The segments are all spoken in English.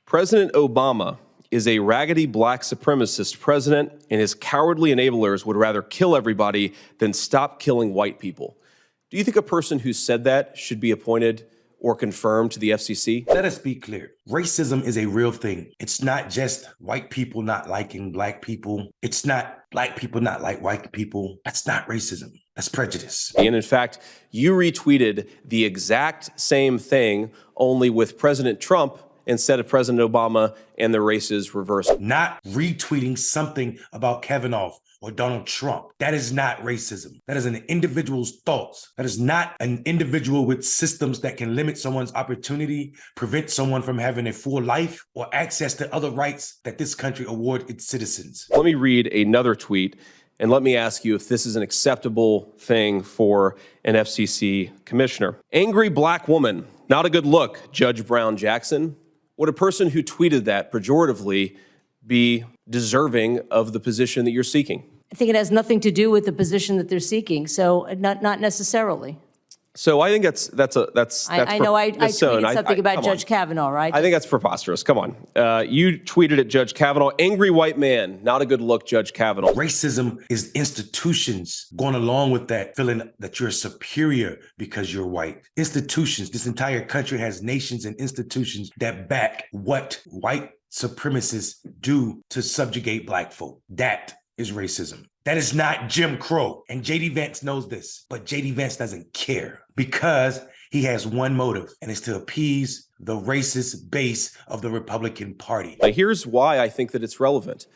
President Obama is a raggedy black supremacist president, and his cowardly enablers would rather kill everybody than stop killing white people. Do you think a person who said that should be appointed or confirmed to the FCC? Let us be clear. Racism is a real thing. It's not just white people not liking black people. It's not black people not like white people. That's not racism. That's prejudice. And in fact, you retweeted the exact same thing, only with President Trump instead of President Obama, and the races reversed. Not retweeting something about Kavanaugh or Donald Trump. That is not racism. That is an individual's thoughts. That is not an individual with systems that can limit someone's opportunity, prevent someone from having a full life, or access to other rights that this country award its citizens. Let me read another tweet, and let me ask you if this is an acceptable thing for an FCC commissioner. Angry black woman, not a good look, Judge Brown Jackson. Would a person who tweeted that pejoratively be deserving of the position that you're seeking? I think it has nothing to do with the position that they're seaking, so not necessarily. So I think that's I know I tweeted something about Judge Kavanaugh, right? I think that's preposterous. Come on. You tweeted at Judge Kavanaugh, angry white man, not a good look, Judge Kavanaugh. Racism is institutions going along with that, feeling that you're superior because you're white. Institutions, this entire country has nations and institutions that back what white supremacists do to subjugate black folk. That is racism. That is not Jim Crow. And J.D. Vance knows this, but J.D. Vance doesn't care because he has one motive, and it's to appease the racist base of the Republican Party. Here's why I think that it's relevant.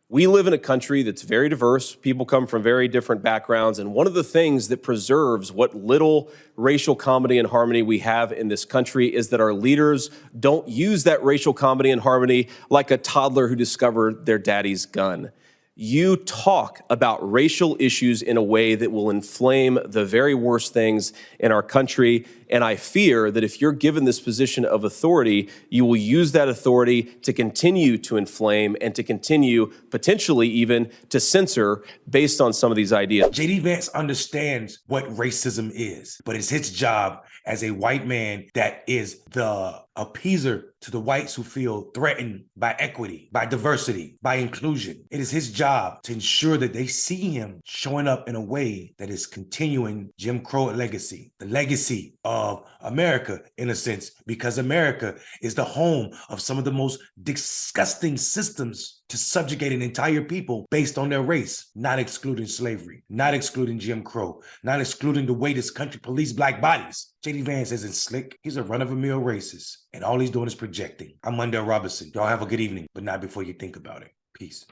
We live in a country that's very diverse. People come from very different backgrounds. And one of the things that preserves what little racial comedy and harmony we have in this country is that our leaders don't use that racial comedy and harmony like a toddler who discovered their daddy's gun. You talk about racial issues in a way that will inflame the very worst things in our country. And I fear that if you're given this position of authority, you will use that authority to continue to inflame and to continue potentially even to censor based on some of these ideas. J.D. Vance understands what racism is, but it's his job as a white man that is the appeaser to the whites who feel threatened by equity, by diversity, by inclusion. It is his job to ensure that they see him showing up in a way that is continuing Jim Crow legacy, the legacy of America, in a sense, because America is the home of some of the most disgusting systems to subjugate an entire people based on their race, not excluding slavery, not excluding Jim Crow, not excluding the way this country policed black bodies. J.D. Vance isn't slick. He's a run-of-the-mill racist, and all he's doing is projecting. I'm Mondale Robinson. Y'all have a good evening, but not before you think about it. Peace.